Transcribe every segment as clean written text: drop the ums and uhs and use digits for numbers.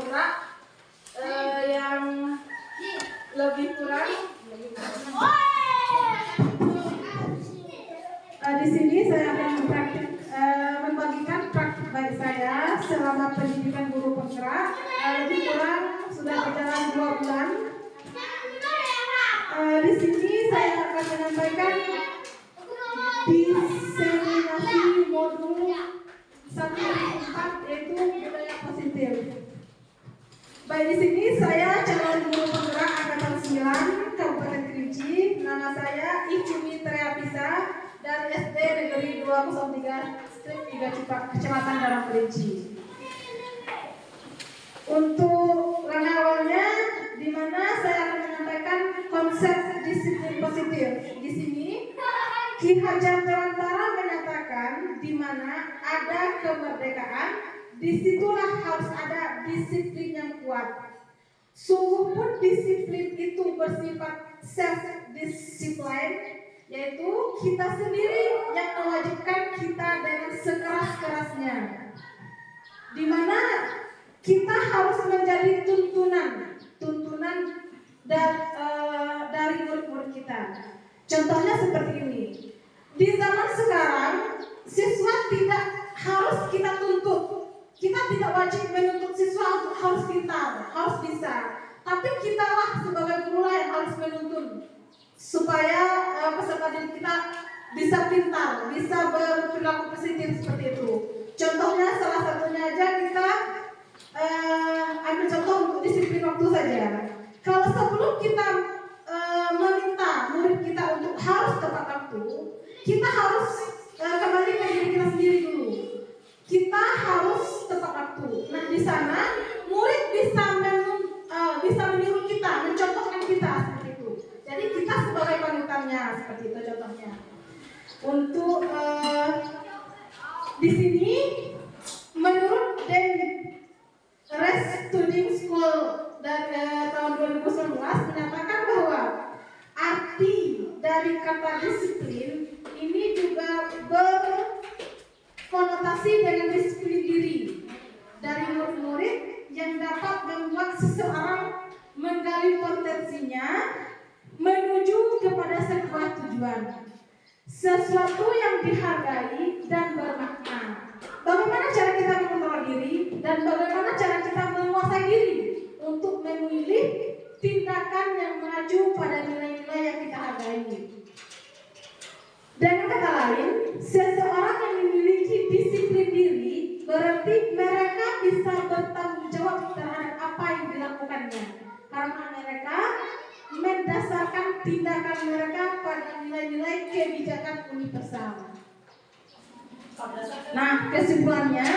penggerak yang lebih kurang. Di sini saya akan membagikan praktik baik saya selama pendidikan guru penggerak. Lebih kurang sudah berjalan 2 bulan. Di sini saya akan menyampaikan diseminasi modul 1-4 yaitu budaya positif. Baik, di sini saya calon guru penggerak angkatan 9 Kabupaten Kerinci. Nama saya Icumi Triapisa dari SD Negeri 203 Strip 3 Cipak, Kecamatan Darang Kerinci. Untuk langkah awalnya, di mana saya akan menyampaikan konsep disiplin positif. Di sini Ki Hajar Dewantara menyatakan di mana ada kemerdekaan, disitulah harus ada disiplin yang kuat. Sungguh pun disiplin itu bersifat self-discipline, yaitu kita sendiri yang mewajibkan kita dengan sekeras-kerasnya. Di mana kita harus menjadi tuntunan dari murid-murid kita. Contohnya seperti ini. Di zaman sekarang, siswa tidak harus kita tuntut. Kita tidak wajib menuntut siswa untuk harus pintar, harus bisa. Tapi kitalah sebagai guru yang harus menuntun supaya peserta didik kita bisa pintar, bisa berperilaku positif seperti itu. Contohnya salah satunya aja kita ambil contoh untuk disiplin waktu saja. Kalau sebelum kita meminta murid kita untuk harus tepat waktu, kita harus kembali ke diri kita sendiri dulu. Kita harus tepat waktu. Nah, di sana murid bisa meniru kita, mencontohkan kita seperti itu. Jadi kita sebagai panutannya seperti itu contohnya. Untuk di sini menurut Rest Studying School dari tahun 2019 menyatakan bahwa arti dari kata disiplin ini juga berkonotasi dengan disiplin diri dari murid-murid yang dapat membuat seseorang menggali potensinya menuju kepada sebuah tujuan, sesuatu yang dihargai dan bermakna. Bagaimana cara kita mengontrol diri dan bagaimana cara kita menguasai diri untuk memilih tindakan yang mengacu pada nilai-nilai yang kita hargai. Dengan kata lain, seseorang yang memiliki disiplin diri berarti mereka bisa bertanggung jawab terhadap apa yang dilakukannya, karena mereka mendasarkan tindakan mereka pada nilai-nilai kebijakan universal. Nah, kesimpulannya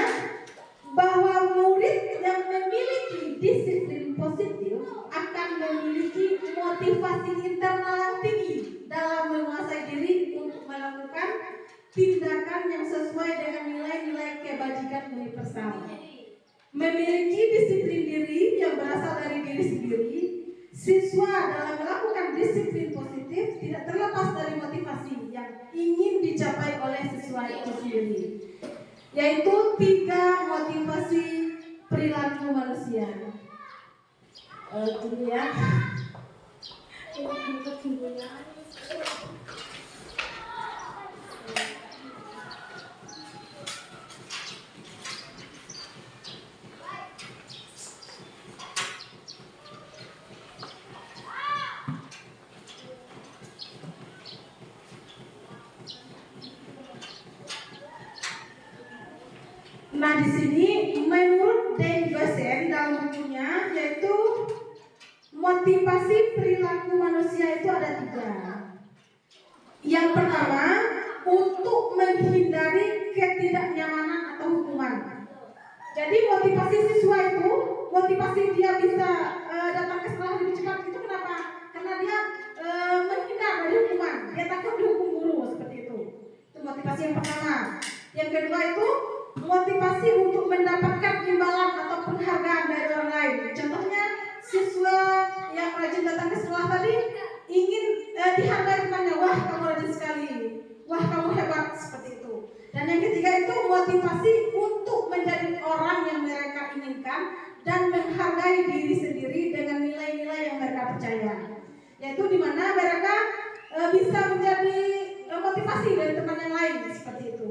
bahwa murid yang memiliki disiplin positif akan memiliki motivasi internal yang tinggi dalam menguasai diri untuk melakukan tindakan yang sesuai dengan nilai-nilai kebajikan universal. Memiliki disiplin diri yang berasal dari diri sendiri, siswa dalam melakukan disiplin positif tidak terlepas dari motivasi yang ingin dicapai oleh siswa itu sendiri, yaitu 3 motivasi perilaku manusia. Itu ya. Nah, di sini menurut Deng Gosen dalam bukunya yaitu motivasi perilaku manusia itu ada 3. Yang pertama, untuk menghindari ketidaknyamanan atau hukuman. Jadi motivasi siswa itu, motivasi dia bisa datang ke sekolah lebih cepat itu kenapa? Karena dia menghindar dari hukuman, dia takut dihukum guru seperti itu. Itu motivasi yang pertama. Yang kedua itu motivasi untuk mendapatkan imbalan atau penghargaan dari orang lain. Contohnya siswa yang rajin datang ke sekolah tadi ingin dihargai temannya, wah kamu rajin sekali, wah kamu hebat seperti itu. Dan yang ketiga itu motivasi untuk menjadi orang yang mereka inginkan dan menghargai terpercaya, yaitu di mana mereka bisa menjadi motivasi dari teman yang lain seperti itu.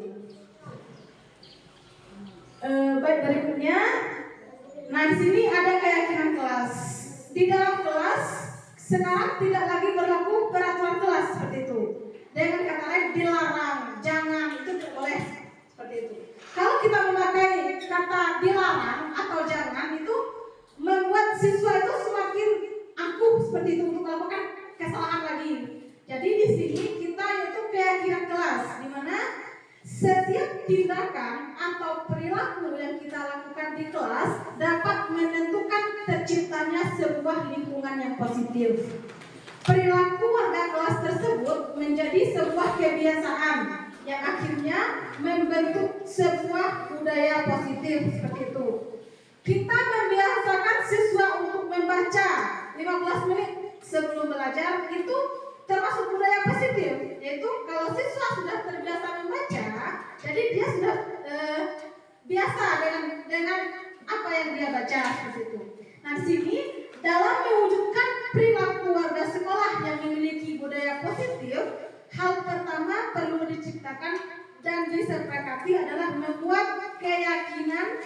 Baik, berikutnya, nah di sini ada keyakinan kelas. Di dalam kelas sekarang tidak lagi berlaku peraturan kelas seperti itu. Dengan kata lain dilarang, jangan, itu tidak boleh seperti itu. Kalau kita memakai kata dilarang atau jangan, itu membuat siswa itu semakin angkuh seperti itu untuk melakukan kesalahan lagi. Jadi di sini kita yaitu keyakinan kelas, di mana setiap tindakan atau perilaku yang kita lakukan di kelas dapat menentukan terciptanya sebuah lingkungan yang positif. Perilaku warga kelas tersebut menjadi sebuah kebiasaan yang akhirnya membentuk sebuah budaya positif seperti itu. Kita membiasakan siswa untuk membaca 15 menit sebelum belajar, itu termasuk budaya positif, yaitu kalau siswa sudah terbiasa membaca, jadi dia sudah biasa dengan apa yang dia baca seperti itu. Nah, di sini dalam mewujudkan perilaku warga sekolah yang memiliki budaya positif, hal pertama perlu diciptakan dan disepakati adalah membuat keyakinan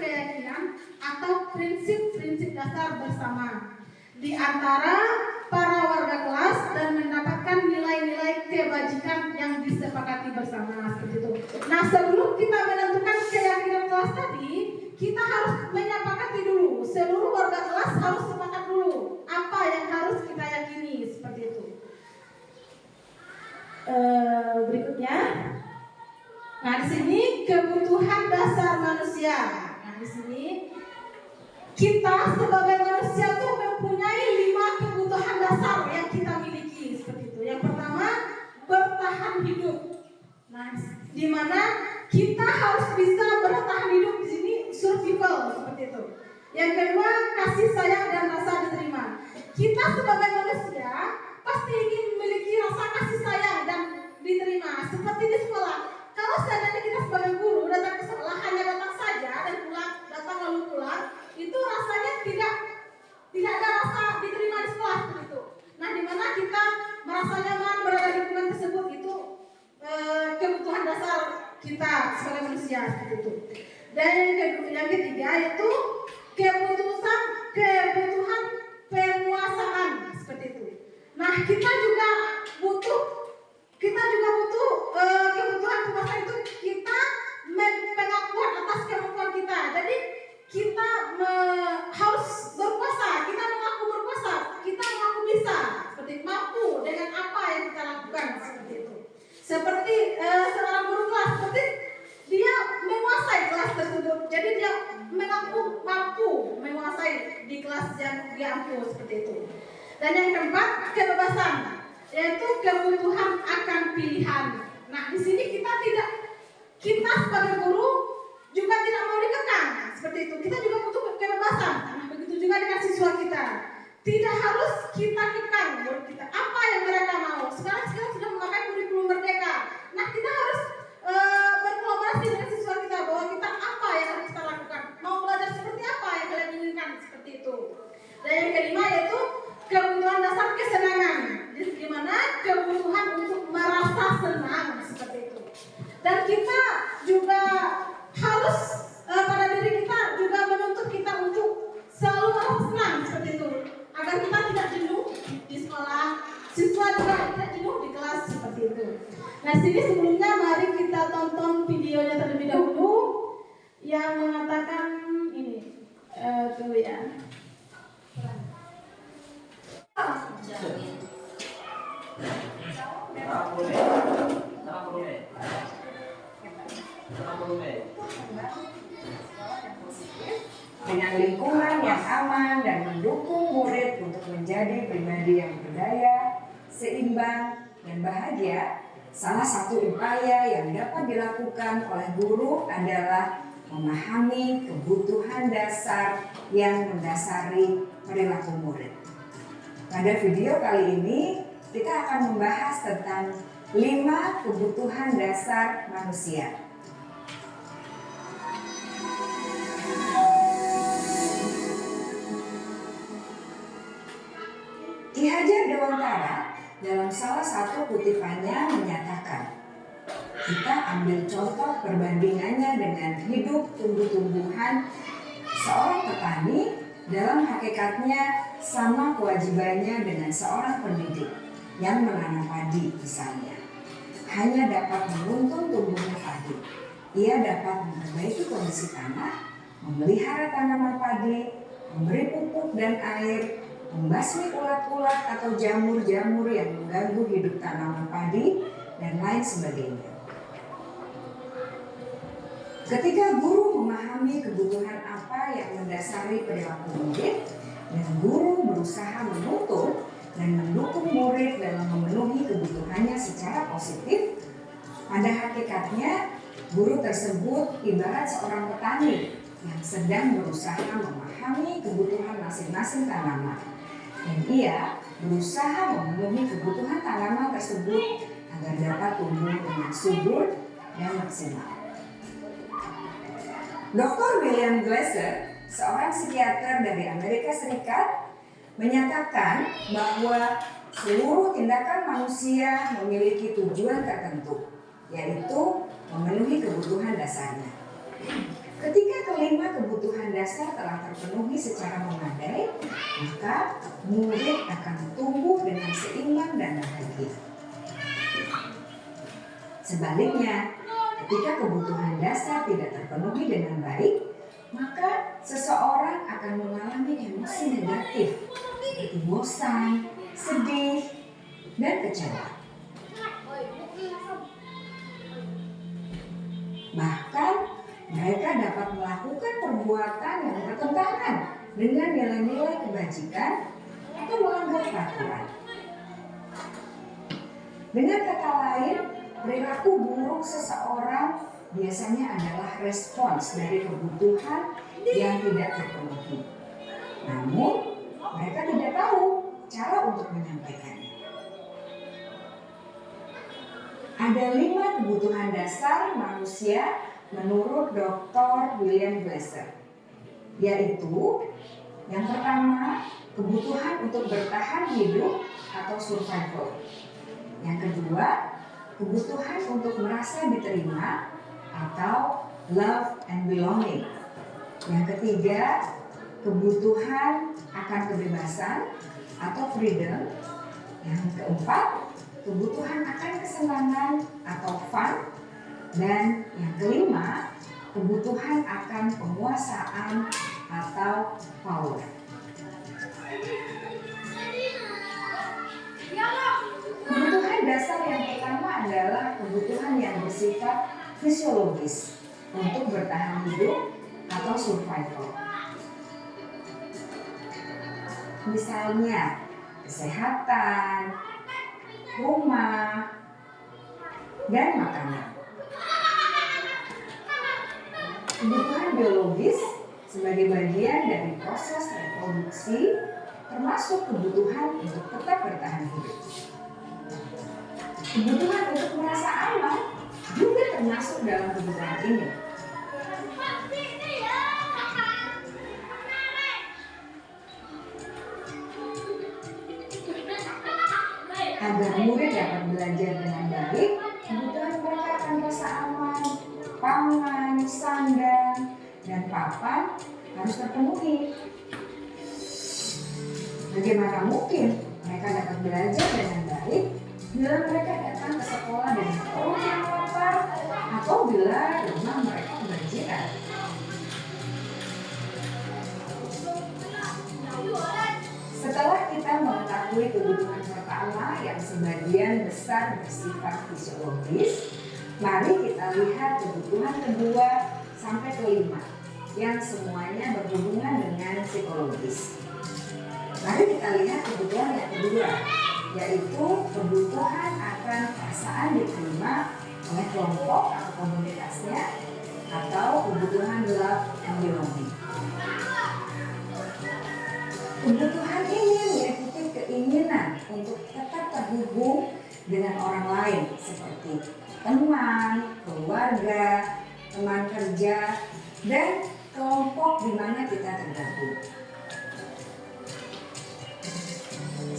atau prinsip-prinsip dasar bersama di antara para warga kelas dan mendapatkan nilai-nilai kebajikan yang disepakati bersama seperti itu. Nah, sebelum kita menentukan keyakinan kelas tadi, kita harus menyepakati dulu. Seluruh warga kelas harus sepakat dulu apa yang harus kita yakini seperti itu. Berikutnya, nah di sini kebutuhan dasar manusia. Nah di sini kita sebagai manusia tuh mempunyai 5 kebutuhan dasar yang kita miliki seperti itu. Yang pertama, bertahan hidup. Nah, di mana kita harus bisa bertahan hidup di sini, survival seperti itu. Yang kedua, kasih sayang dan rasa diterima. Kita sebagai manusia pasti ingin memiliki rasa kasih sayang dan diterima seperti di sekolah. Kalau seandainya kita sebagai guru datang ke sekolah hanya datang saja dan pulang, datang lalu pulang, itu rasanya tidak ada rasa diterima di sekolah seperti itu. Nah, di mana kita merasa nyaman berada di lingkungan tersebut, itu kebutuhan dasar kita sebagai manusia seperti itu. Dan yang ketiga yaitu kebutuhan penguasaan seperti itu. Nah, kita juga butuh kebutuhan penguasaan itu, kita pengakuan atas kemampuan kita. Jadi kita harus berkuasa, kita mengaku berkuasa, kita mengaku bisa, seperti mampu dengan apa yang kita lakukan seperti itu. Seperti seorang guru kelas, seperti dia menguasai kelas tersebut, jadi dia mengaku mampu menguasai di kelas yang dia ampu seperti itu. Dan yang keempat, kebebasan, yaitu kebutuhan akan pilihan. Nah, di sini kita sebagai guru juga tidak mau dikekang seperti itu. Kita juga butuh kebebasan. Nah, begitu juga dengan siswa kita. Tidak harus kita kekang guru kita. Apa yang mereka mau? Sekarang sudah memakai kurikulum merdeka. Nah, kita harus berkolaborasi dengan siswa kita bahwa kita apa yang harus kita lakukan. Mau belajar seperti apa yang kalian inginkan seperti itu. Dan yang kelima yaitu kebutuhan dasar kesenangan. Di mana kebutuhan untuk merasa senang seperti itu. Dan kita juga harus pada diri kita juga menuntut kita untuk selalu merasa senang seperti itu, agar kita tidak jenuh di sekolah, siswa juga tidak jenuh di kelas seperti itu. Nah, sini sebelumnya mari kita tonton videonya terlebih dahulu yang mengatakan ini tuh ya. Dengan lingkungan yang aman dan mendukung murid untuk menjadi pribadi yang berdaya, seimbang, dan bahagia, salah satu upaya yang dapat dilakukan oleh guru adalah memahami kebutuhan dasar yang mendasari perilaku murid. Pada video kali ini, kita akan membahas tentang 5 kebutuhan dasar manusia. Ki Hajar Dewantara dalam salah satu kutipannya menyatakan, kita ambil contoh perbandingannya dengan hidup tumbuh-tumbuhan. Seorang petani dalam hakikatnya sama kewajibannya dengan seorang pendidik yang menanam padi misalnya. Hanya dapat menuntun tumbuhnya padi. Ia dapat memperbaiki kondisi tanah, memelihara tanaman padi, memberi pupuk dan air, membasmi ulat-ulat atau jamur-jamur yang mengganggu hidup tanaman padi, dan lain sebagainya. Ketika guru memahami kebutuhan apa yang mendasari perilaku murid, dan guru berusaha menuntun dan mendukung murid dalam memenuhi kebutuhannya secara positif, pada hakikatnya guru tersebut ibarat seorang petani yang sedang berusaha memahami kebutuhan masing-masing tanaman, dan ia berusaha memenuhi kebutuhan tanaman tersebut agar dapat tumbuh dengan subur dan maksimal. Dr. William Glasser, seorang psikiater dari Amerika Serikat, menyatakan bahwa seluruh tindakan manusia memiliki tujuan tertentu, yaitu memenuhi kebutuhan dasarnya. Ketika kelima kebutuhan dasar telah terpenuhi secara memadai, maka murid akan tumbuh dengan seimbang dan bahagia. Sebaliknya, ketika kebutuhan dasar tidak terpenuhi dengan baik, maka seseorang akan mengalami emosi negatif seperti bosan, sedih, dan kecewa. Bahkan mereka dapat melakukan perbuatan yang bertentangan dengan nilai-nilai kebajikan atau melanggar peraturan. Dengan kata lain, perilaku buruk seseorang biasanya adalah respons dari kebutuhan yang tidak terpenuhi. Namun, mereka tidak tahu cara untuk menyampaikannya. Ada 5 kebutuhan dasar manusia menurut Dr. William Glasser, yaitu yang pertama, kebutuhan untuk bertahan hidup atau survival. Yang kedua, kebutuhan untuk merasa diterima atau love and belonging. Yang ketiga, kebutuhan akan kebebasan atau freedom. Yang keempat, kebutuhan akan kesenangan atau fun. Dan yang kelima, kebutuhan akan penguasaan atau power. Kebutuhan dasar yang pertama adalah kebutuhan yang bersifat fisiologis untuk bertahan hidup atau survival. Misalnya, kesehatan, rumah, dan makanan. Kebutuhan biologis sebagai bagian dari proses reproduksi termasuk kebutuhan untuk tetap bertahan hidup. Kebutuhan untuk merasa aman juga termasuk dalam kebutuhan ini. Agar murid dapat belajar dengan baik, kebutuhan mereka akan rasa aman, pangan, sandang, dan papan harus terpenuhi. Bagaimana mungkin mereka dapat belajar dengan baik bila mereka datang ke sekolah dengan perut yang lapar atau bila rumah mereka kebanjiran? Setelah kita mengetahui kebutuhan pertama yang sebagian besar bersifat fisiologis, mari kita lihat kebutuhan kedua sampai kelima yang semuanya berhubungan dengan psikologis. Mari kita lihat kebutuhan yang kedua, yaitu kebutuhan akan perasaan diterima oleh kelompok atau komunitasnya, atau kebutuhan love and belonging. Kebutuhan ini meliputi keinginan untuk tetap terhubung dengan orang lain seperti teman, keluarga, teman kerja, dan kelompok di mana kita tergabung.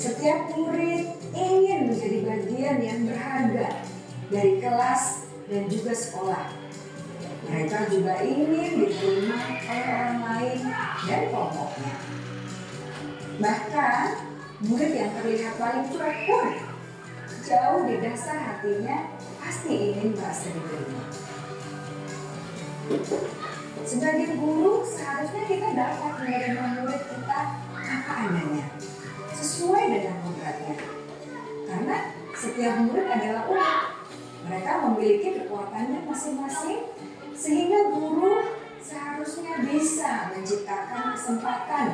Setiap murid ingin menjadi bagian yang berharga dari kelas dan juga sekolah. Mereka juga ingin diterima oleh orang lain dan kelompoknya. Bahkan murid yang terlihat paling cuek pun jauh di dasar hatinya pasti ingin merasa diterima. Sebagai guru, seharusnya kita dapat menerima murid kita apa adanya, sesuai dengan kodratnya. Karena setiap murid adalah unik. Mereka memiliki kekuatannya masing-masing, sehingga guru seharusnya bisa menciptakan kesempatan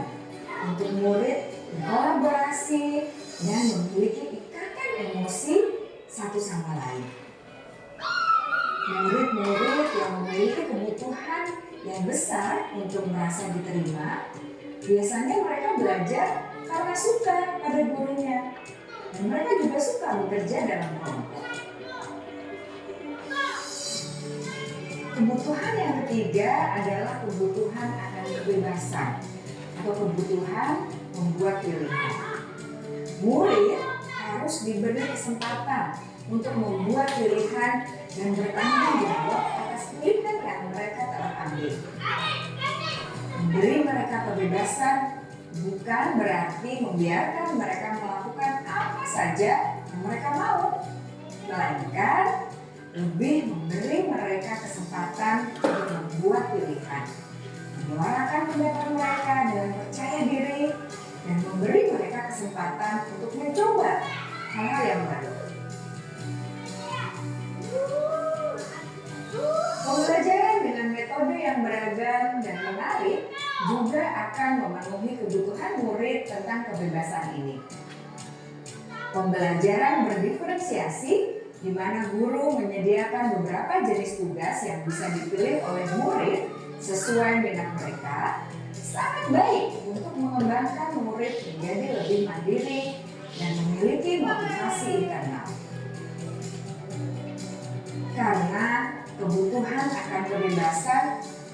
untuk murid berkolaborasi dan memiliki ikatan emosi satu sama lain. Murid-murid yang memiliki kebutuhan yang besar untuk merasa diterima, biasanya mereka belajar karena suka pada gurunya, dan mereka juga suka bekerja dalam kelompok. Kebutuhan yang ketiga adalah kebutuhan akan kebebasan atau kebutuhan membuat pilihan. Murid harus diberi kesempatan untuk membuat pilihan dan bertanggung jawab atas pilihan yang mereka telah ambil. Memberi mereka kebebasan bukan berarti membiarkan mereka melakukan apa saja yang mereka mau, melainkan lebih memberi mereka kesempatan untuk membuat pilihan, menyuarakan pendapat mereka dengan percaya diri, dan memberi mereka kesempatan untuk mencoba hal-hal yang baru. Pembelajaran dengan metode yang beragam dan menarik juga akan memenuhi kebutuhan murid tentang kebebasan ini. Pembelajaran berdiferensiasi, di mana guru menyediakan beberapa jenis tugas yang bisa dipilih oleh murid sesuai minat mereka, sangat baik untuk mengembangkan murid menjadi lebih mandiri dan memiliki motivasi internal. Karena kebutuhan akan kebebasan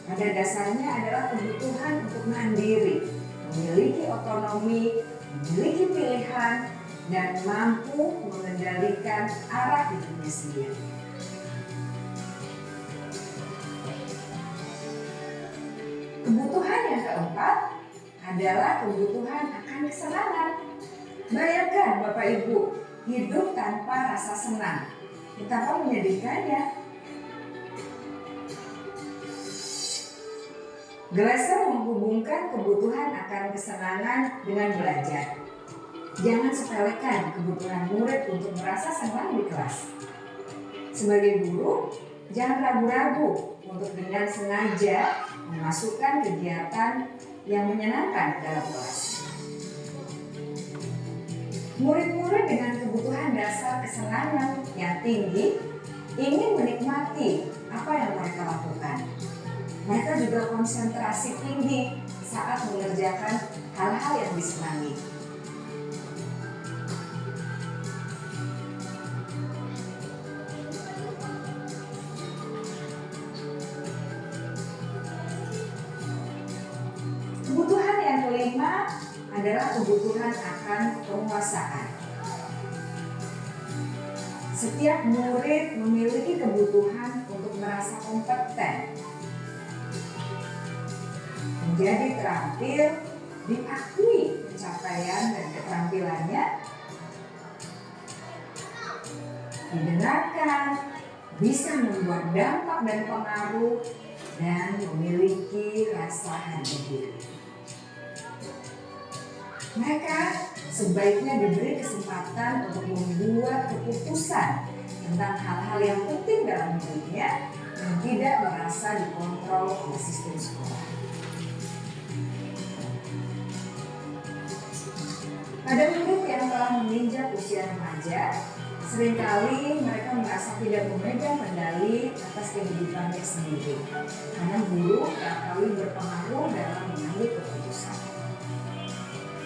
pada dasarnya adalah kebutuhan untuk mandiri, memiliki otonomi, memiliki pilihan, dan mampu mengendalikan arah hidupnya sendiri. Kebutuhan yang keempat adalah kebutuhan akan kesenangan. Bayangkan Bapak Ibu, hidup tanpa rasa senang, betapa menyedihkannya. Glasser menghubungkan kebutuhan akan kesenangan dengan belajar. Jangan sepelekan kebutuhan murid untuk merasa senang di kelas. Sebagai guru, jangan ragu-ragu untuk dengan sengaja memasukkan kegiatan yang menyenangkan dalam kelas. Murid-murid dengan kebutuhan dasar kesenangan yang tinggi ingin menikmati apa yang mereka lakukan. Mereka juga konsentrasi tinggi saat mengerjakan hal-hal yang disenangi. Kebutuhan yang kelima adalah kebutuhan akan penguasaan. Setiap murid memiliki kebutuhan untuk merasa kompeten, menjadi terampil, diakui pencapaian dan keterampilannya, didengarkan, bisa membuat dampak dan pengaruh, dan memiliki rasa harga diri. Mereka sebaiknya diberi kesempatan untuk membuat keputusan tentang hal-hal yang penting dalam hidupnya dan tidak merasa dikontrol oleh sistem sekolah. Pada murid yang telah menginjak usia remaja, seringkali mereka merasa tidak memegang kendali atas kehidupannya sendiri, karena guru kerap kali berpengaruh dalam mengambil keputusan.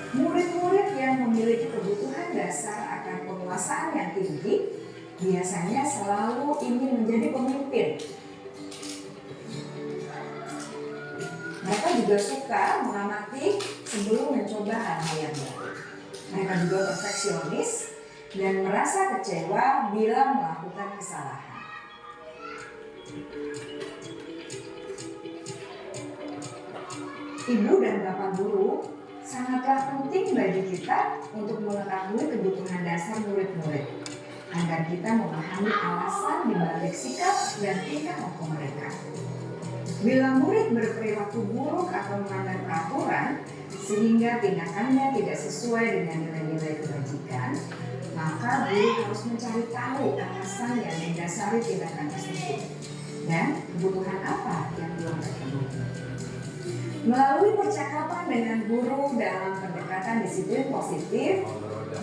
Murid-murid yang memiliki kebutuhan dasar akan penguasaan yang tinggi biasanya selalu ingin menjadi pemimpin. Mereka juga suka mengamati sebelum mencoba hal-hal yang baru. Mereka juga perfeksionis dan merasa kecewa bila melakukan kesalahan. Ibu dan Bapak guru sangatlah penting bagi kita untuk mengetahui kebutuhan dasar murid-murid agar kita memahami alasan dibalik sikap dan tingkah laku mereka. Bila murid berperilaku buruk atau melanggar peraturan sehingga tindakannya tidak sesuai dengan nilai-nilai kebajikan, maka guru harus mencari tahu alasan yang mendasari tindakan tersebut dan kebutuhan apa yang belum terpenuhi. Melalui percakapan dengan guru dalam pendekatan disiplin positif,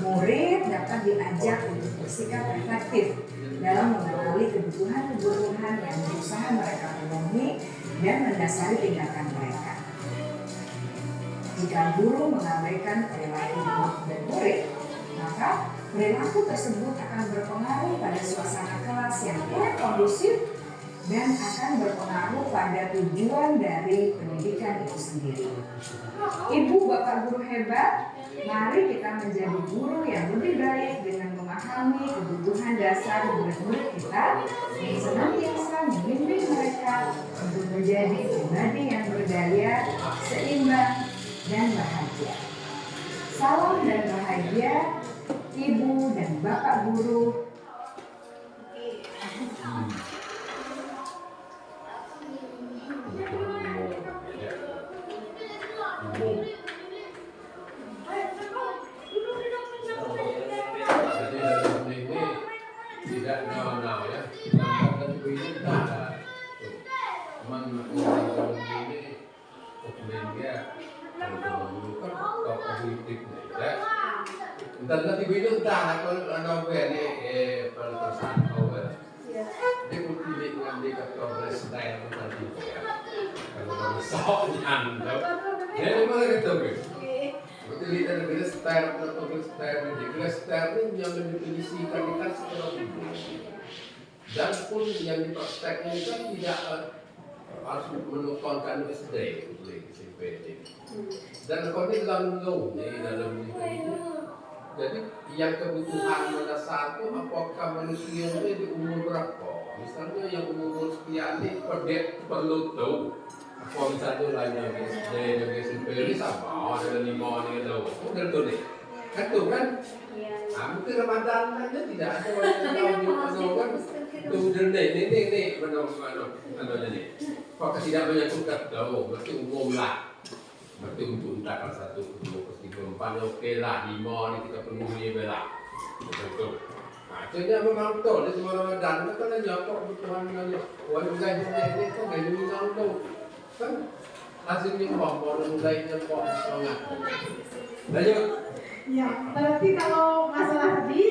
murid dapat diajak untuk bersikap efektif dalam mengawali kebutuhan-kebutuhan yang berusaha mereka penuhi dan mendasari tindakan mereka. Jika guru mengabaikan perilaku guru dan murid, maka perilaku tersebut akan berpengaruh pada suasana kelas yang kurang kondusif dan akan berpengaruh pada tujuan dari pendidikan itu sendiri. Ibu bapak guru hebat, mari kita menjadi guru yang lebih baik dengan memahami kebutuhan dasar murid-murid kita yang senantiasa membimbing mereka untuk menjadi pribadi yang berdaya, seimbang, dan bahagia. Salam dan bahagia, Ibu dan Bapak Guru. Jadi dalam ini tidak now ya. Dalam ini tak ada. Cuman ini dia kalau dulu kan kalau politik ya. Dan nanti itu tak ada kalau ini perasaan kau dia politik dengan dia kalau style tadi ya. Kalau soalnya dia mana ketemu. Betul kita ada style atau style ini yang mendefinisikan kita secara umum. Dan pun yang dipraktekkan itu kan tidak harus menukankan SD, SMP. Dan kalau di dalam dalam ini, jadi yang kebutuhan mendasar itu apakah manusia itu di umur berapa? Misalnya yang umur sekian ini perlu tahu. Kalau misalnya lainnya SD dan SMP ini sama, ada 5 orang yang tahu, udah tahu nih, kan tuh kan? Mungkin Ramadan aja tidak ada orang yang tahu kan? Tuh udah nih, mana nih? Kalau tidak menyangkut tahu, berarti umum lah, berarti untuk entahkan 1, 2, 3, 4, oke lah, 5 ini kita penuhi bela, betul. Nah, akhirnya memang betul, di semua Ramadan kan ada kok kebutuhan orang lain ini kan gaya minang tahu. Kan hasilnya mau mulainya kok semangat. Lanjut. Ya, berarti kalau masalah tadi,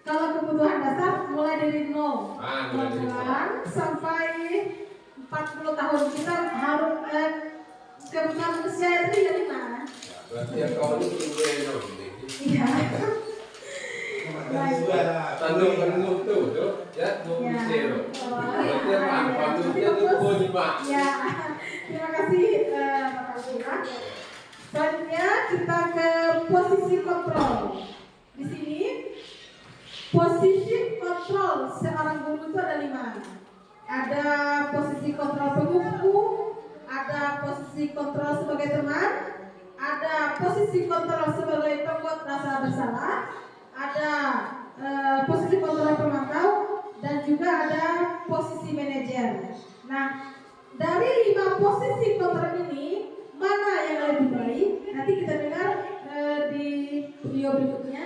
kalau kebutuhan dasar mulai dari 0 bulan sampai 40 tahun kita harus kebutuhan manusia itu dari mana? Berarti yang kau itu tinggal Iya. tandung penuh tuh, ya, 20. Berarti apa? Maksudnya itu 25. Ya, terima kasih Bapak Guru. Selanjutnya kita ke posisi kontrol. Di sini posisi kontrol seorang guru itu ada 5. Ada posisi kontrol pengumpu, ada posisi kontrol sebagai teman, ada posisi kontrol sebagai pembuat rasa bersalah, ada posisi kontrol pemantau, dan juga ada posisi manajer. Nah, dari 5 posisi kontrol ini mana yang lebih baik? Nanti kita dengar di video berikutnya.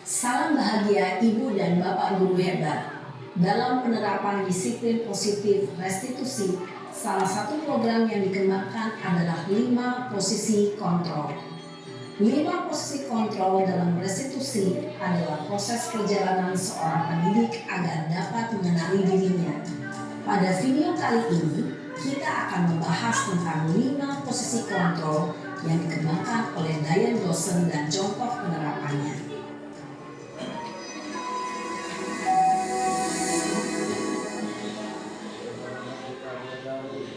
Salam bahagia Ibu dan Bapak Guru hebat. Dalam penerapan disiplin positif restitusi, salah satu program yang dikembangkan adalah 5 posisi kontrol. 5 posisi kontrol dalam restitusi adalah proses perjalanan seorang pendidik agar dapat mengenali dirinya, Pada video kali ini, kita akan membahas tentang 5 posisi kontrol yang dikembangkan oleh Diane Dawson dan contoh penerapannya.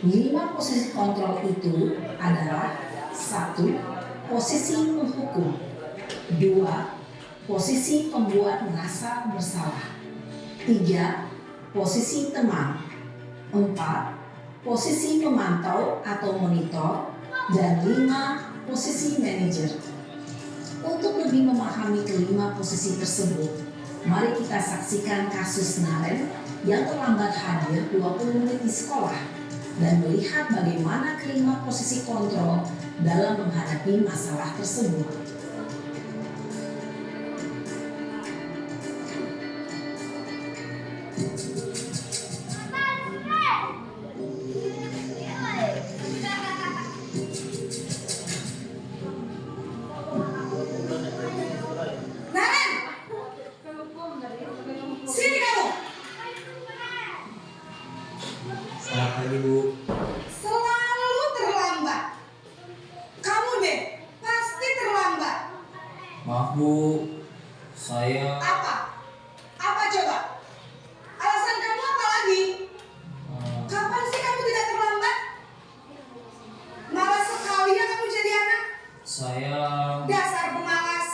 5 posisi kontrol itu adalah 1. Posisi penghukum, 2. Posisi pembuat merasa bersalah, 3. Posisi teman, 4. Posisi pemantau atau monitor, dan 5. Posisi manajer. Untuk lebih memahami kelima posisi tersebut, mari kita saksikan kasus Naren yang terlambat hadir 20 menit di sekolah dan melihat bagaimana kelima posisi kontrol dalam menghadapi masalah tersebut. Naren, sini kamu. Selamat pagi, Bu. Selalu terlambat. Kamu deh, pasti terlambat. Maaf, Bu. Saya Apa? Apa coba? Alasan kamu apa lagi? Kapan sih kamu tidak terlambat? Malas sekali ya kamu jadi anak. saya Dasar pemalas.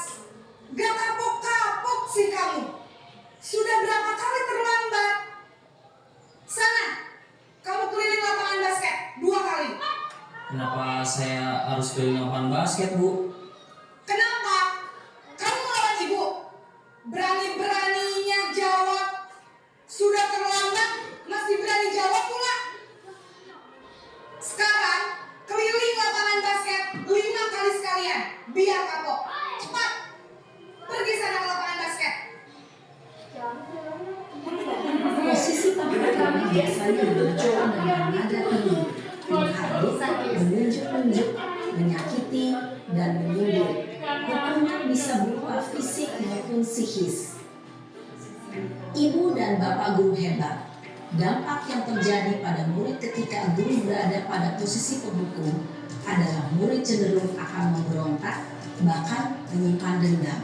Gak kapok-kapok sih kamu. Sudah berapa kali terlambat? Sana, kamu keliling lapangan basket 2 kali. kenapa saya harus keliling lapangan basket, Bu? Kenapa? Kamu melawan ibu. Berani-beraninya jawab. Sudah terlambat, masih berani jawab pula. Sekarang, keliling lapangan basket 5 kali sekalian. Biar kapok. Cepat. Pergi sana ke lapangan basket. Posisi penghukum biasanya muncul dengan nada tinggi, menghardik, menunjuk-nunjuk, menyakiti, dan menyindir. Hukuman bisa berupa fisik maupun psikis. Ibu dan bapak guru hebat. Dampak yang terjadi pada murid ketika guru berada pada posisi penghukum adalah murid cenderung akan memberontak, bahkan menyimpan dendam.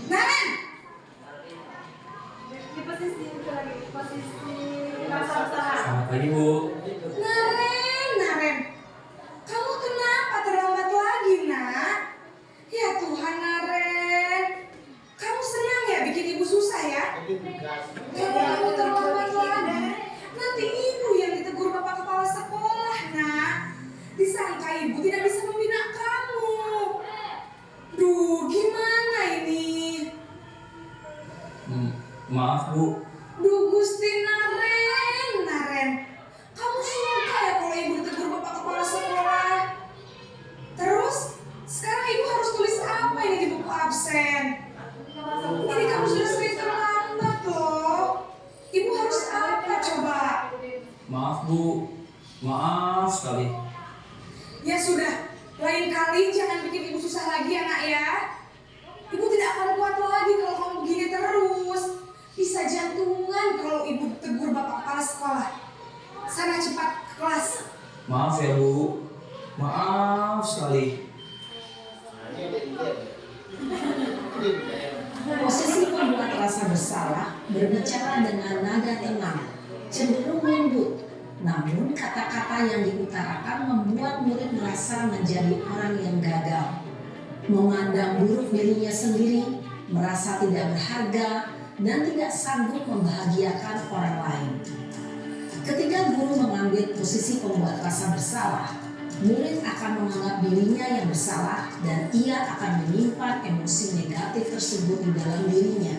Naren, Di posisi itu lagi, posisi rasa bersalah. Selamat pagi, Bu. Naren. Kamu kenapa terlambat lagi, nak? Ya Tuhan, Naren. Kamu senang ya bikin ibu susah ya? Kalau kamu terlambat lagi, nanti ibu yang ditegur bapak kepala sekolah, nak. Disangka ibu tidak bisa membina kamu. Duh, gimana ini? Maaf, Bu. Duh, Gusti Naren. Kamu suka ya kalau ibu ditegur bapak kepala sekolah? Terus, sekarang ibu harus tulis apa ini di buku absen? Ini kamu sudah sering terlambat loh. Ibu harus apa coba? Maaf, Bu. Maaf sekali. Ya sudah, lain kali jangan bikin ibu susah lagi ya nak ya. Ibu tidak akan kuat lagi kalau kamu begini terus. Bisa jantungan kalau ibu tegur bapak kepala sekolah. Sana cepat ke kelas. Maaf ya, Bu. Maaf sekali. Posisi pembuat rasa bersalah berbicara dengan nada tenang, cenderung lembut. Namun kata-kata yang diutarakan membuat murid merasa menjadi orang yang gagal, memandang buruk dirinya sendiri, merasa tidak berharga, dan tidak sanggup membahagiakan orang lain. Ketika guru mengambil posisi pembuat rasa bersalah, murid akan menganggap dirinya yang bersalah dan ia akan menyimpan emosi negatif tersebut di dalam dirinya.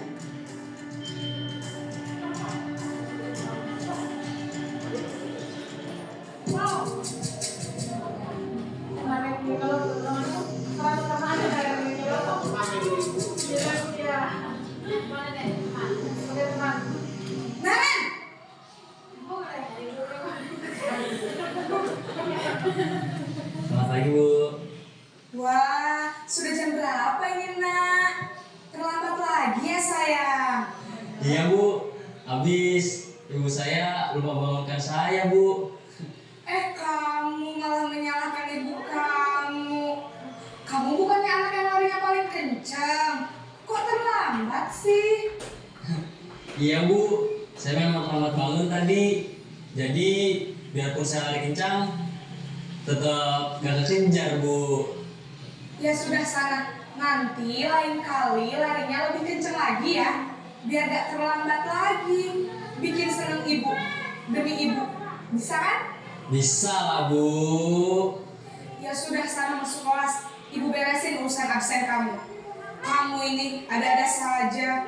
Kemarin kalau sama ada yang Iya Bu, habis ibu saya lupa bangunkan saya Bu. Kamu malah menyalahkan ibu kamu. Kamu bukannya anak yang larinya paling kencang. Kok terlambat sih? Iya Bu, saya memang terlambat bangun tadi. Jadi biarpun saya lari kencang, tetap gak kekejar Bu. Ya sudah sana, nanti lain kali larinya lebih kencang lagi ya. Biar gak terlambat lagi. Bikin seneng ibu, demi ibu. Bisa kan? Bisa lah Bu. Ya sudah sana masuk kelas. Ibu beresin urusan absen kamu. Kamu ini ada-ada saja.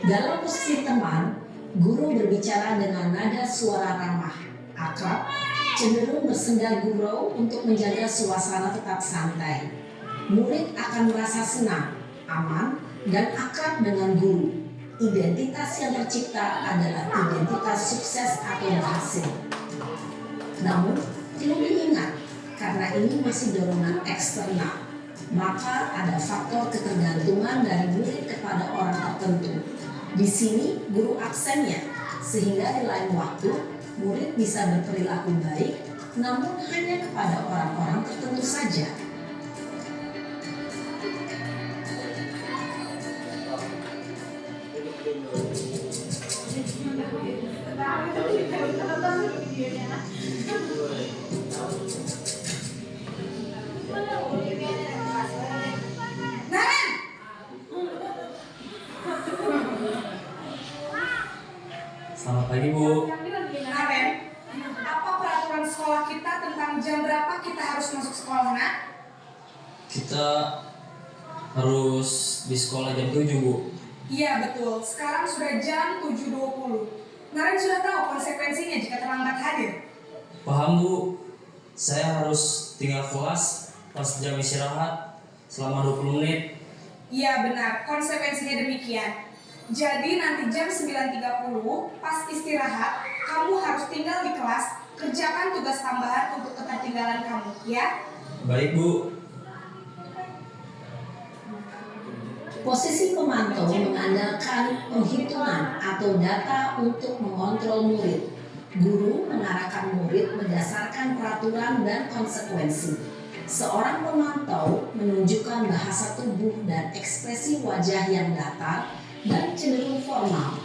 Dalam posisi teman, guru berbicara dengan nada suara ramah, akrab, cenderung bersenda gurau untuk menjaga suasana tetap santai. Murid akan merasa senang, aman, dan akrab dengan guru. Identitas yang tercipta adalah identitas sukses atau berhasil. Namun, perlu diingat, karena ini masih dorongan eksternal, maka ada faktor ketergantungan dari murid kepada orang tertentu. Di sini guru aksennya, sehingga di lain waktu murid bisa berperilaku baik, namun hanya kepada orang-orang tertentu saja. Naren! Selamat pagi Bu. Naren, apa peraturan sekolah kita tentang jam berapa kita harus masuk sekolah, nak? Kita harus di sekolah jam 7 Bu. Iya betul, sekarang sudah jam 7.20. Naren sudah tahu konsekuensinya jika terlambat hadir. Paham Bu. Saya harus tinggal kelas pas jam istirahat selama 20 menit. Iya benar, konsekuensinya demikian. Jadi nanti jam 9.30 pas istirahat, kamu harus tinggal di kelas, kerjakan tugas tambahan untuk ketertinggalan kamu, ya? Baik Bu. Posisi pemantau mengandalkan penghitungan atau data untuk mengontrol murid. Guru mengarahkan murid berdasarkan peraturan dan konsekuensi. Seorang pemantau menunjukkan bahasa tubuh dan ekspresi wajah yang datar dan cenderung formal.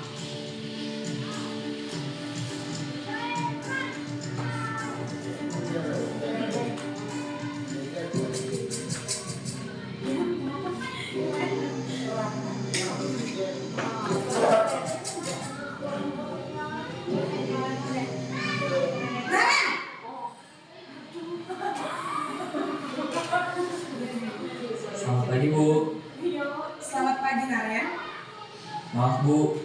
Selamat pagi Bu. Selamat pagi, Naren. Maaf Bu,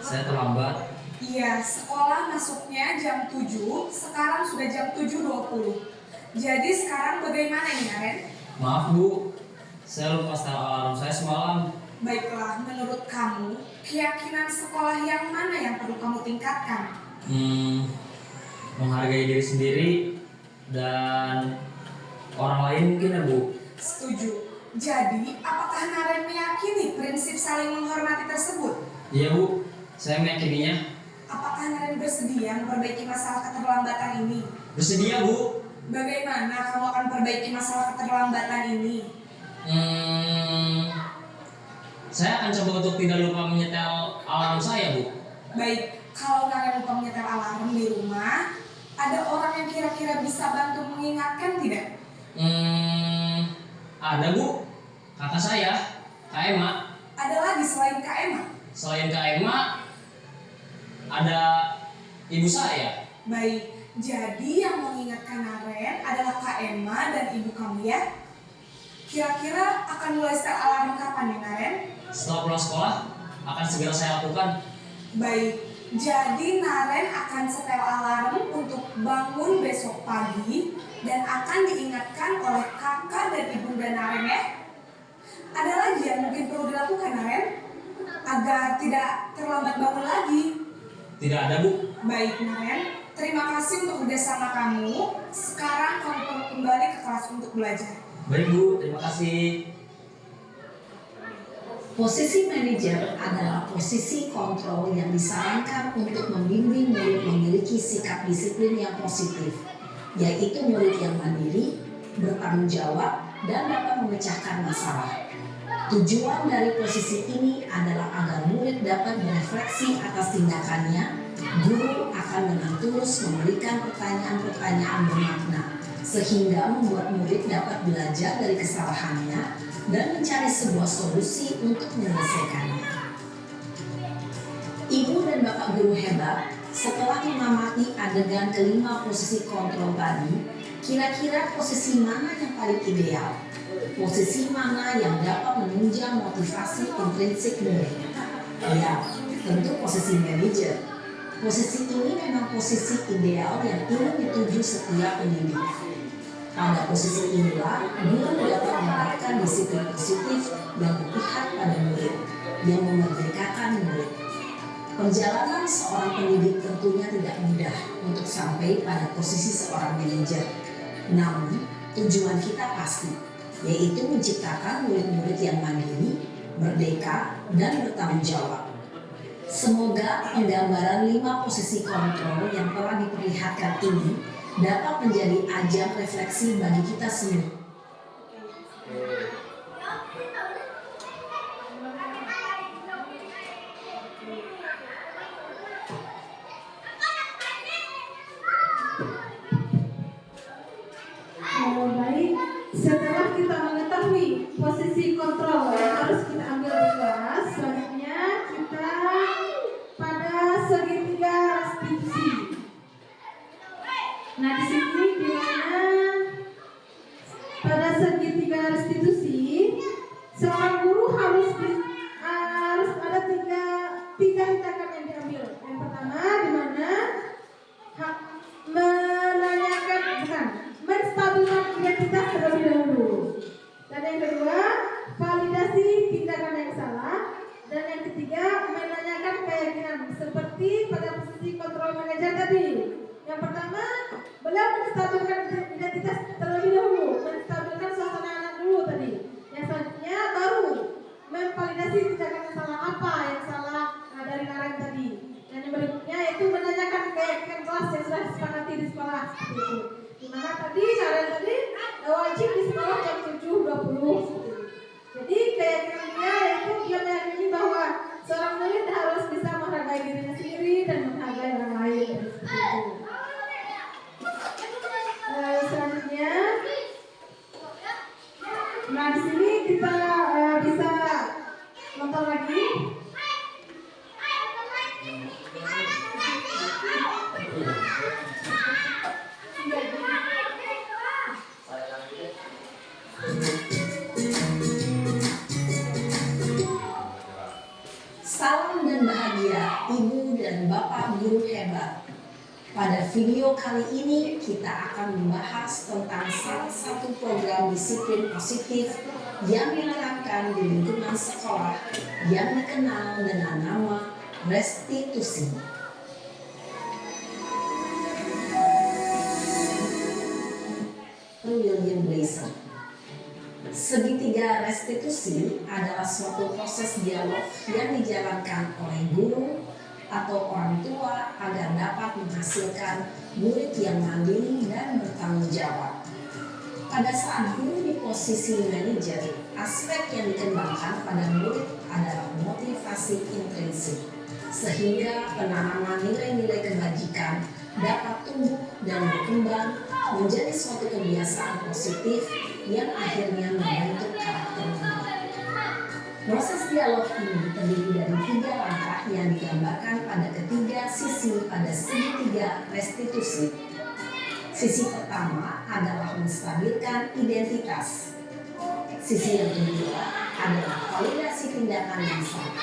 saya terlambat. Iya, sekolah masuknya jam 7, sekarang sudah jam 7.20. Jadi sekarang bagaimana ini, Naren? Maaf Bu, saya lupa setel alarm saya semalam. Baiklah, menurut kamu, keyakinan sekolah yang mana yang perlu kamu tingkatkan? Menghargai diri sendiri dan orang lain mungkin ya Bu. Setuju. Jadi, apakah Naren meyakini prinsip saling menghormati tersebut? Iya Bu, saya meyakininya. Apakah Naren bersedia memperbaiki masalah keterlambatan ini? Bersedia Bu. Bagaimana kamu akan perbaiki masalah keterlambatan ini? Saya akan coba untuk tidak lupa menyetel alarm saya Bu. Baik, kalau Naren lupa menyetel alarm di rumah, ada orang yang kira-kira bisa bantu mengingatkan tidak? Ada Bu, kakak saya, Kak Emma. Ada lagi selain Kak Emma? Selain Kak Emma, ada ibu saya. Baik, jadi yang mengingatkan Naren adalah Kak Emma dan ibu kamu ya? Kira-kira akan mulai setel alarm kapan ya, Naren? Setelah pulang sekolah, akan segera saya lakukan. Baik, jadi Naren akan setel alarm untuk bangun besok pagi dan akan diingatkan oleh kakak dan ibunda Naren ya. Ada lagi yang mungkin perlu dilakukan, Naren, agar tidak terlambat bangun lagi? Tidak ada Bu. Baik, Naren, terima kasih untuk kerjasama kamu. Sekarang kamu perlu kembali ke kelas untuk belajar. Baik Bu, terima kasih. Posisi manajer adalah posisi kontrol yang disarankan untuk membimbing murid memiliki sikap disiplin yang positif, yaitu murid yang mandiri, bertanggung jawab, dan dapat memecahkan masalah. Tujuan dari posisi ini adalah agar murid dapat berefleksi atas tindakannya. Guru akan dengan tulus memberikan pertanyaan-pertanyaan bermakna, sehingga membuat murid dapat belajar dari kesalahannya dan mencari sebuah solusi untuk menyelesaikannya. Ibu dan Bapak guru hebat, setelah mengamati adegan kelima posisi kontrol tadi, kira-kira posisi mana yang paling ideal? Posisi mana yang dapat menunjang motivasi intrinsik murid? Ya, tentu posisi manajer. Posisi ini memang posisi ideal yang ingin dituju setiap pendidik. Pada posisi inilah, guru dapat menerapkan disiplin positif yang berpihak pada murid, yang memerdekakan murid. Perjalanan seorang pendidik tentunya tidak mudah untuk sampai pada posisi seorang manajer. Namun, tujuan kita pasti, yaitu menciptakan murid-murid yang mandiri, merdeka, dan bertanggung jawab. Semoga penggambaran 5 posisi kontrol yang telah diperlihatkan ini dapat menjadi ajang refleksi bagi kita semua. Baik, setelah kita mengetahui posisi kontrol yang harus kita ambil di kelas, selanjutnya kita pada segitiga restitusi. Nah, di sini di mana pada segitiga restitusi, seorang guru harus ada tiga tindakan yang diambil. Yang pertama, di mana menstabilkan identitas terlebih dahulu. Dan yang kedua, validasi tindakan yang salah. Dan yang ketiga, menanyakan keyakinan seperti pada posisi kontrol manajer tadi. Yang pertama, beliau menstabilkan identitas terlebih dahulu, menstabilkan suasana anak dulu tadi. Yang selanjutnya baru memvalidasi tindakan yang salah, apa yang salah dari Karen tadi. Dan yang berikutnya yaitu menanyakan keyakinan kelas yang sudah disepakati di sekolah seperti itu. Dimana tadi Karen tadi wajib di sekolah jam 7.20. Jadi keyakinan dia yaitu dia meyakini bahwa seorang murid harus bisa menghargai dirinya sendiri dan menghargai orang lain. Seperti itu. Selanjutnya, nah di sini kita bisa nonton lagi. Salam dan bahagia Ibu dan Bapak guru hebat. Pada video kali ini kita akan membahas tentang salah satu program disiplin positif yang diterapkan di lingkungan sekolah yang dikenal dengan nama restitusi. William Blazer. Segitiga restitusi adalah suatu proses dialog yang dijalankan oleh guru atau orang tua agar dapat menghasilkan murid yang mandiri dan bertanggung jawab. Pada saat guru di posisi manajer, aspek yang dikembangkan pada murid adalah motivasi intrinsik, sehingga penanaman nilai-nilai kebajikan dapat tumbuh dan berkembang menjadi suatu kebiasaan positif yang akhirnya membentuk karakter murid. Proses dialog ini terdiri dari 3 langkah yang digambarkan pada ketiga sisi pada segitiga restitusi. Sisi pertama adalah menstabilkan identitas. Sisi yang kedua adalah validasi tindakan yang salah.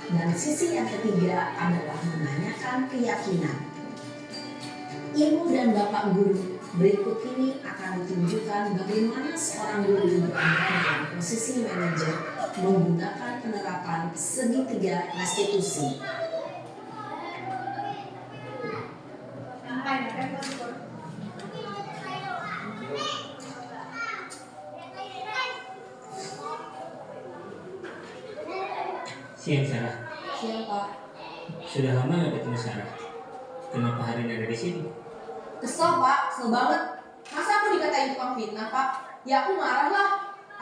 Dan sisi yang ketiga adalah menanyakan keyakinan. Ibu dan Bapak guru, berikut ini akan ditunjukkan bagaimana seorang guru yang berada dalam posisi manajer menggunakan penerapan segitiga restitusi. Siang Sarah. Siang Pak. Sudah lama nggak ketemu Sarah? Kenapa hari ini ada di sini? Kesel Pak, kesel banget. Masa aku dikatain tukang fitnah Pak? Ya aku marah lah.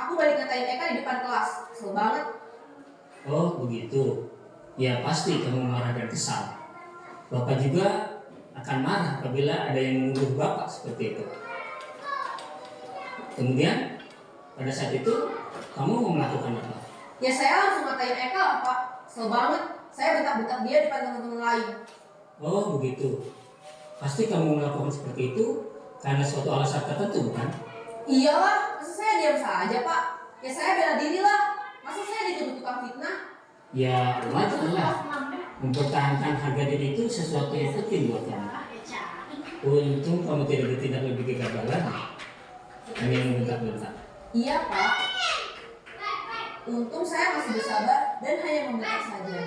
Aku balik ngatain Eka di depan kelas. Kesel banget. Oh begitu. Ya pasti kamu marah dan kesal. Bapak juga akan marah apabila ada yang menuduh Bapak seperti itu. Kemudian pada saat itu kamu mau melakukan apa? Ya saya langsung ngatain Eka lah Pak. Kesel banget. Saya bentak-bentak dia di depan teman-teman lain. Oh begitu. Pasti kamu melakukan seperti itu karena suatu alasan tertentu bukan? Iyalah, masa saya diam saja Pak? Ya saya bela diri lah. Masa saya dituduh tukang fitnah? Ya wajar lah. Mempertahankan harga diri itu sesuatu yang penting buat kamu. Untung kamu tidak bertindak lebih gegabah lagi. Hanya membentak-bentak. Iya Pak. Untung saya masih bersabar dan hanya membentak saja.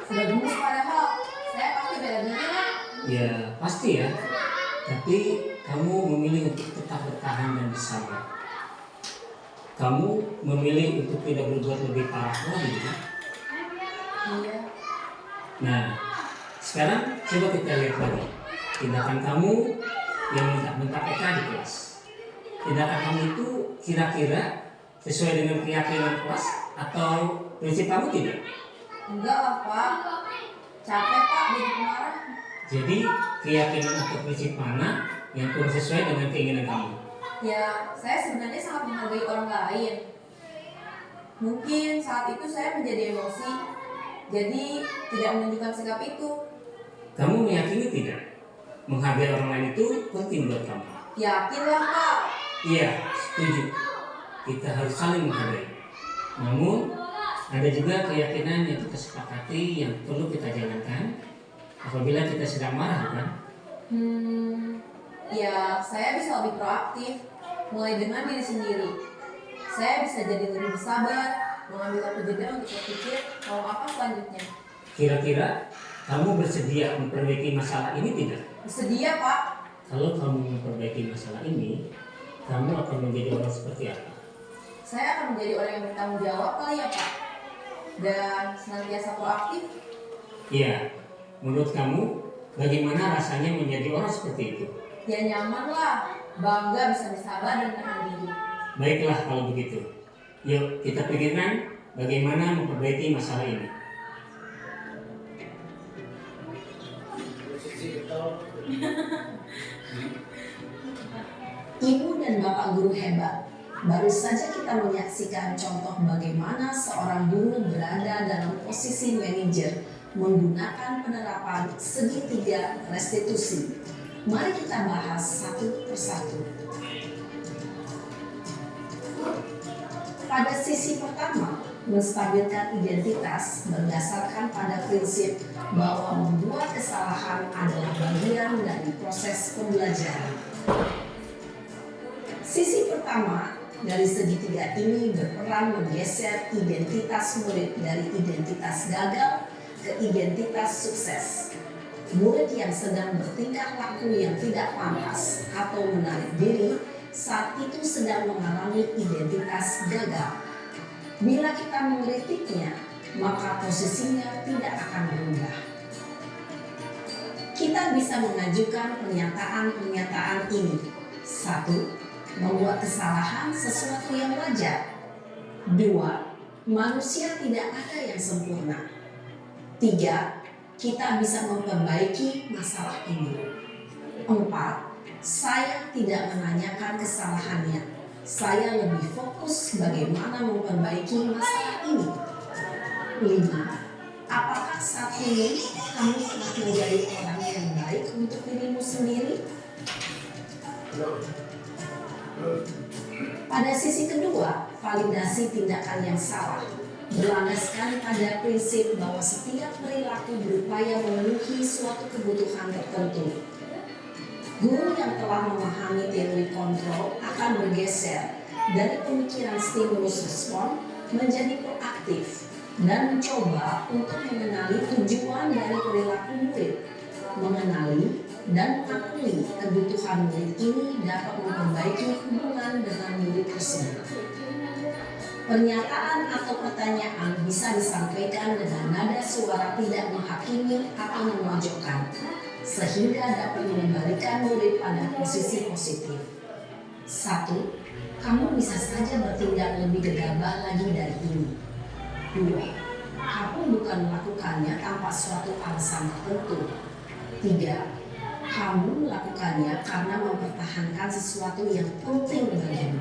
Sudah gemes padahal. Saya pasti bela diri lah. Ya pasti ya. Tapi kamu memilih untuk tetap bertahan dan bersabar. Kamu memilih untuk tidak berbuat lebih parah lagi kan? Iya. Nah, sekarang coba kita lihat lagi tindakan kamu yang bentak-bentak Eka di kelas. Tindakan kamu itu kira-kira sesuai dengan keyakinan kelas atau prinsip kamu tidak? Enggak lah Pak. Capek Pak jadi pemarah. Jadi keyakinan atau prinsip mana yang kurang sesuai dengan keinginan kamu? Ya, saya sebenarnya sangat menghargai orang lain. Mungkin saat itu saya menjadi emosi, jadi tidak menunjukkan sikap itu. Kamu meyakini tidak? Menghargai orang lain itu penting buat kamu. Yakinlah Pak. Iya, setuju. Kita harus saling menghargai. Namun, ada juga keyakinan yang kita sepakati yang perlu kita jalankan apabila kita sedang marah, kan? Ya saya bisa lebih proaktif, mulai dengan diri sendiri. Saya bisa jadi lebih bersabar, mengambil waktu jeda untuk berpikir mau apa selanjutnya. Kira-kira kamu bersedia memperbaiki masalah ini tidak? Bersedia Pak. Kalau kamu memperbaiki masalah ini, kamu akan menjadi orang seperti apa? Saya akan menjadi orang yang bertanggung jawab kali ya Pak. Dan senantiasa proaktif. Iya, menurut kamu bagaimana rasanya menjadi orang seperti itu? Ya nyaman lah, bangga bisa bersabar dan menahan diri. Baiklah kalau begitu. Yuk kita pikirkan bagaimana memperbaiki masalah ini. Ibu dan Bapak guru hebat, baru saja kita menyaksikan contoh bagaimana seorang guru berada dalam posisi manajer menggunakan penerapan segitiga restitusi. Mari kita bahas satu persatu. Pada sisi pertama, menstabilkan identitas berdasarkan pada prinsip bahwa membuat kesalahan adalah bagian dari proses pembelajaran. Sisi pertama dari segitiga ini berperan menggeser identitas murid dari identitas gagal ke identitas sukses. Murid yang sedang bertingkah laku yang tidak pantas atau menarik diri saat itu sedang mengalami identitas gagal. Bila kita mengkritiknya, maka posisinya tidak akan berubah. Kita bisa mengajukan pernyataan-pernyataan ini. 1. Membuat kesalahan sesuatu yang wajar. 2. Manusia tidak ada yang sempurna. 3. Kita bisa memperbaiki masalah ini. 4. Saya tidak menanyakan kesalahannya. Saya lebih fokus bagaimana memperbaiki masalah ini. 5. Apakah saat ini kamu telah menjadi orang yang baik untuk dirimu sendiri? Pada sisi kedua, validasi tindakan yang salah berlandaskan pada prinsip bahwa setiap perilaku berupaya memenuhi suatu kebutuhan tertentu. Guru yang telah memahami teori kontrol akan bergeser dari pemikiran stimulus respon menjadi proaktif dan mencoba untuk mengenali tujuan dari perilaku murid, mengenali dan mengakui kebutuhan murid ini dapat memperbaiki hubungan dengan murid tersebut. Pernyataan atau pertanyaan bisa disampaikan dengan nada suara tidak menghakimi atau memojokkan, sehingga dapat mengembalikan murid pada posisi positif. 1. Kamu bisa saja bertindak lebih gegabah lagi dari ini. 2. Kamu bukan melakukannya tanpa suatu alasan tertentu. 3. Kamu melakukannya karena mempertahankan sesuatu yang penting bagimu.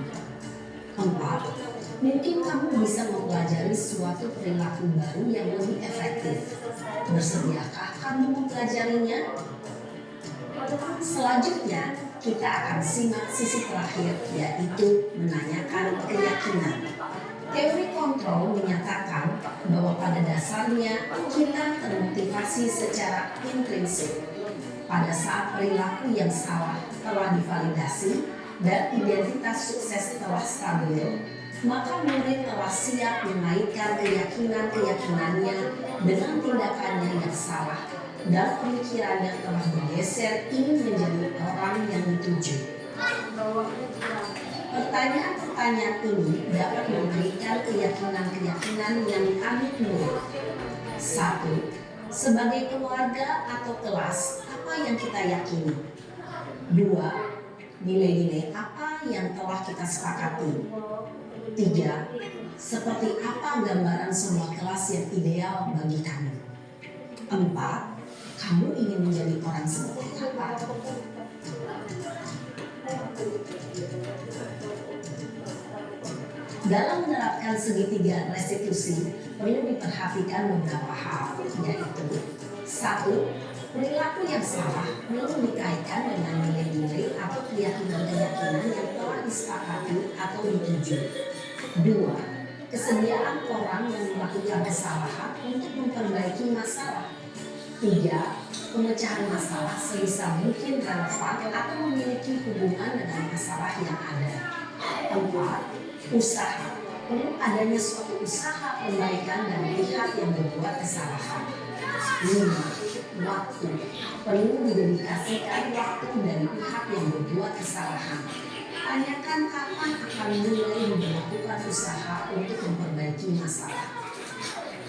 4. Mungkin kamu bisa mempelajari suatu perilaku baru yang lebih efektif. Bersediakah kamu mempelajarinya? Selanjutnya, kita akan simak sisi terakhir, yaitu menanyakan keyakinan. Teori kontrol menyatakan bahwa pada dasarnya kita termotivasi secara intrinsik. Pada saat perilaku yang salah telah divalidasi dan identitas sukses telah stabil, maka murid telah siap mengaitkan keyakinan-keyakinannya dengan tindakannya yang salah dan pemikirannya telah bergeser ingin menjadi orang yang dituju. Pertanyaan-pertanyaan ini dapat memberikan keyakinan-keyakinan yang aneh murid. 1. Sebagai keluarga atau kelas, apa yang kita yakini? 2. Nilai-nilai apa yang telah kita sepakati? 3. Seperti apa gambaran semua kelas yang ideal bagi kami? 4. Kamu ingin menjadi orang seperti apa? Dalam menerapkan segitiga restitusi, perlu diperhatikan beberapa hal, yaitu 1. Perilaku yang salah perlu dikaitkan dengan nilai-nilai atau keyakinan-keyakinan yang telah disepakati atau dituju. 2. Kesediaan orang yang melakukan kesalahan untuk memperbaiki masalah. 3. Pemecahan masalah sebisa mungkin relevan atau memiliki hubungan dengan masalah yang ada. 4. Usaha. Perlu adanya suatu usaha perbaikan dari pihak yang berbuat kesalahan. 5. Waktu. Perlu didedikasikan waktu dari pihak yang berbuat kesalahan. Tanyakan kapan akan mulai melakukan usaha untuk memperbaiki masalah.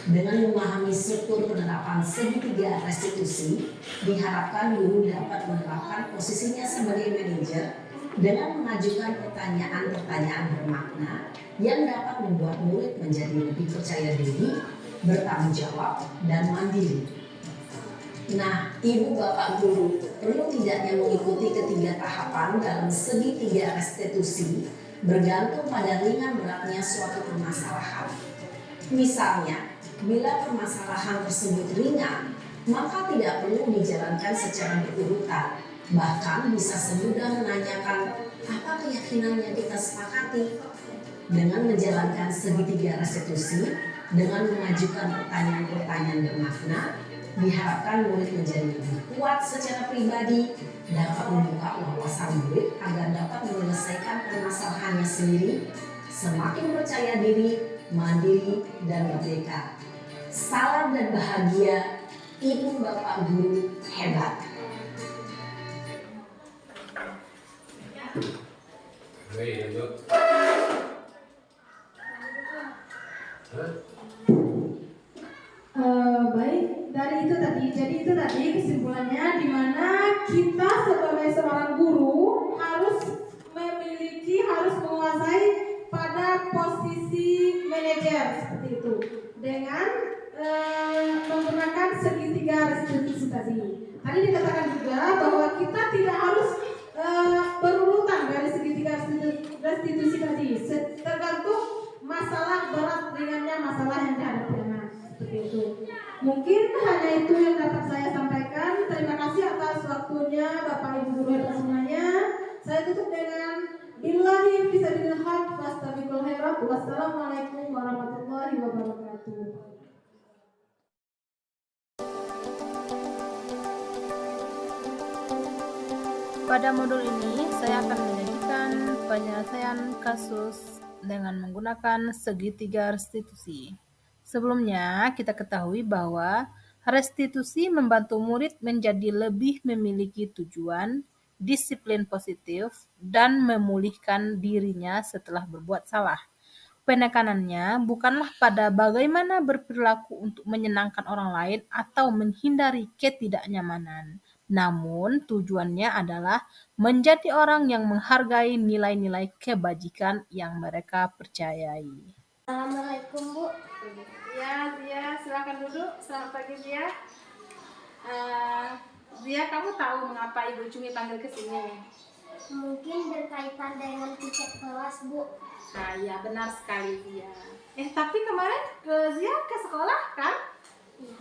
Dengan memahami struktur penerapan segitiga restitusi, diharapkan guru dapat menerapkan posisinya sebagai manajer dengan mengajukan pertanyaan-pertanyaan bermakna yang dapat membuat murid menjadi lebih percaya diri, bertanggung jawab, dan mandiri. Nah, Ibu Bapak Guru perlu tidaknya mengikuti ketiga tahapan dalam segitiga restitusi bergantung pada ringan beratnya suatu permasalahan. Misalnya, bila permasalahan tersebut ringan, maka tidak perlu dijalankan secara berurutan. Bahkan bisa semudah menanyakan apa keyakinan yang kita sepakati. Dengan menjalankan segitiga restitusi, dengan mengajukan pertanyaan-pertanyaan bermakna, diharapkan murid menjadi lebih kuat secara pribadi, dapat membuka wawasan murid agar dapat menyelesaikan permasalahannya sendiri, semakin percaya diri, mandiri, dan merdeka. Salam dan bahagia, Ibu Bapak Guru hebat. Baik, lanjut. Baik, jadi itu tadi kesimpulannya di mana kita sebagai seorang guru harus menguasai pada posisi manajer seperti itu dengan menggunakan segitiga restitusi tadi. Tadi dikatakan juga bahwa kita tidak harus berurutan dari segitiga restitusi tadi, tergantung masalah berat ringannya masalah yang dihadapi anak. Seperti itu. Mungkin hanya itu yang dapat saya sampaikan. Terima kasih atas waktunya Bapak Ibu guru semuanya. Saya tutup dengan billahi fisabilillah wastabiqul khairat. Wassalamualaikum warahmatullahi wabarakatuh. Pada modul ini saya akan menyajikan penyelesaian kasus dengan menggunakan segitiga restitusi. Sebelumnya, kita ketahui bahwa restitusi membantu murid menjadi lebih memiliki tujuan, disiplin positif, dan memulihkan dirinya setelah berbuat salah. Penekanannya bukanlah pada bagaimana berperilaku untuk menyenangkan orang lain atau menghindari ketidaknyamanan, namun tujuannya adalah menjadi orang yang menghargai nilai-nilai kebajikan yang mereka percayai. Assalamualaikum, Bu. Ya, Zia, silakan duduk. Selamat pagi, Zia. Zia, kamu tahu mengapa Ibu Cumi panggil ke sini? Mungkin berkaitan dengan tiket kelas, Bu. Nah, ya benar sekali, Zia. Tapi kemarin Zia ke sekolah, kan? Iya.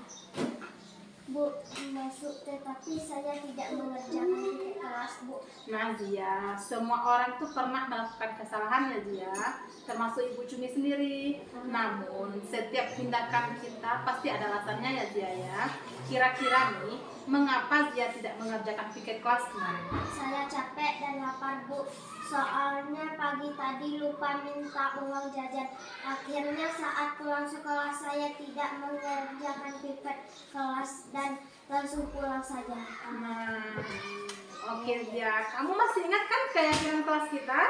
Bu, masuk tetapi saya tidak mengerjakan tiket kelas, Bu. Nah, Zia, semua orang tuh pernah melakukan kesalahan ya, Zia, termasuk Ibu Cumi sendiri. Namun, setiap tindakan kita pasti ada alasannya ya, Zia ya. Kira-kira nih, mengapa Zia tidak mengerjakan tiket kelas kemarin? Saya capek dan lapar, Bu. Soalnya pagi tadi lupa minta uang jajan. Akhirnya saat pulang sekolah saya tidak mengerjakan tiket kelas dan langsung pulang saja. Nah, oke Zia, kamu masih ingat kan keyakinan kelas kita?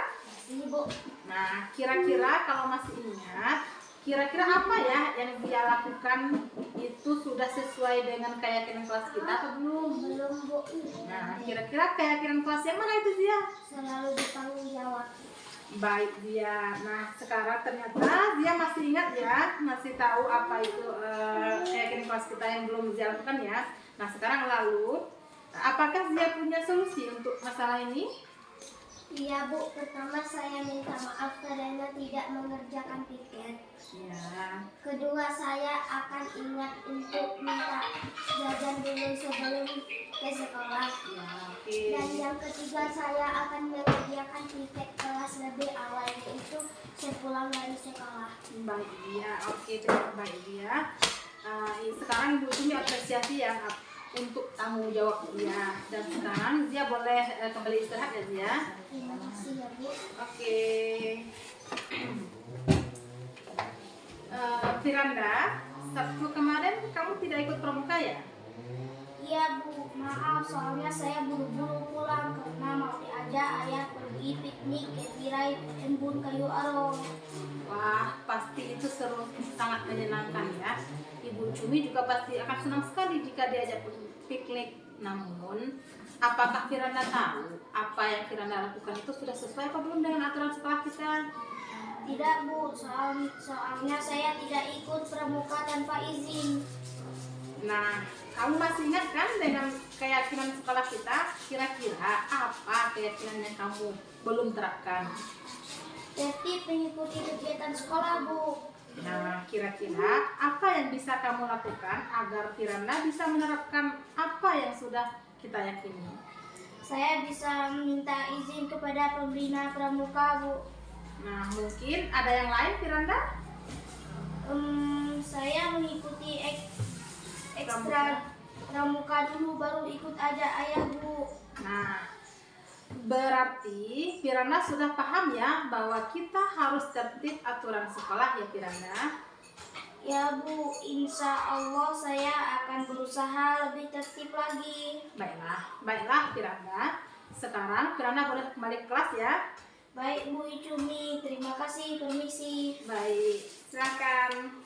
Ini, Bu. Nah, kira-kira kalau masih ingat, kira-kira apa ya yang Zia lakukan itu sudah sesuai dengan keyakinan kelas kita atau belum? Belum, Bu. Nah, kira-kira keyakinan kelas yang mana itu Zia? Selalu bertanggung jawab. Baik Zia. Nah, sekarang ternyata Zia masih ingat ya, masih tahu apa itu keyakinan kelas kita yang belum Zia lakukan ya. Nah, sekarang lalu, apakah Zia punya solusi untuk masalah ini? Iya, Bu. Pertama saya minta maaf karena tidak mengerjakan tiket. Ya. Kedua, saya akan ingat untuk minta jajan dulu sebelum ke sekolah. Ya, oke. Dan yang ketiga, saya akan menyediakan tiket kelas lebih awal, yaitu sepulang dari sekolah. Baik Zia, oke terima baik Zia. Sekarang Ibu Cumi apresiasi ya untuk tanggung jawab Zia. Dan sekarang Zia boleh kembali istirahat ya Zia. Terima kasih ya, Bu. Oke. Firanda, Sabtu kemarin kamu tidak ikut pramuka ya? Iya, Bu. Maaf, soalnya saya buru-buru pulang karena mau diajak ayah pergi piknik ke Tirai Embun Kayu Aro. Wah, pasti itu seru, sangat menyenangkan ya. Ibu Cumi juga pasti akan senang sekali jika diajak piknik. Namun, apakah Firanda tahu apa yang Firanda lakukan itu sudah sesuai apa belum dengan aturan sekolah kita? Tidak, Bu. Soalnya saya tidak ikut pramuka tanpa izin. Nah, kamu masih ingat kan dengan keyakinan sekolah kita? Kira-kira apa keyakinan yang kamu belum terapkan? Tertib mengikuti kegiatan sekolah, Bu. Nah, kira-kira apa yang bisa kamu lakukan agar Firanda bisa menerapkan apa yang sudah kita yakini? Saya bisa minta izin kepada pembina pramuka, Bu. Nah, mungkin ada yang lain Firanda? Saya mengikuti ekstra pramuka dulu, baru ikut aja ayah, Bu. Nah, berarti Firanda sudah paham ya bahwa kita harus tertib aturan sekolah ya Firanda? Ya, Bu, insya Allah saya akan berusaha lebih tertib lagi. Baiklah Firanda. Sekarang Firanda boleh kembali ke kelas ya. Baik, Bu Cumi, terima kasih, permisi. Baik, silakan.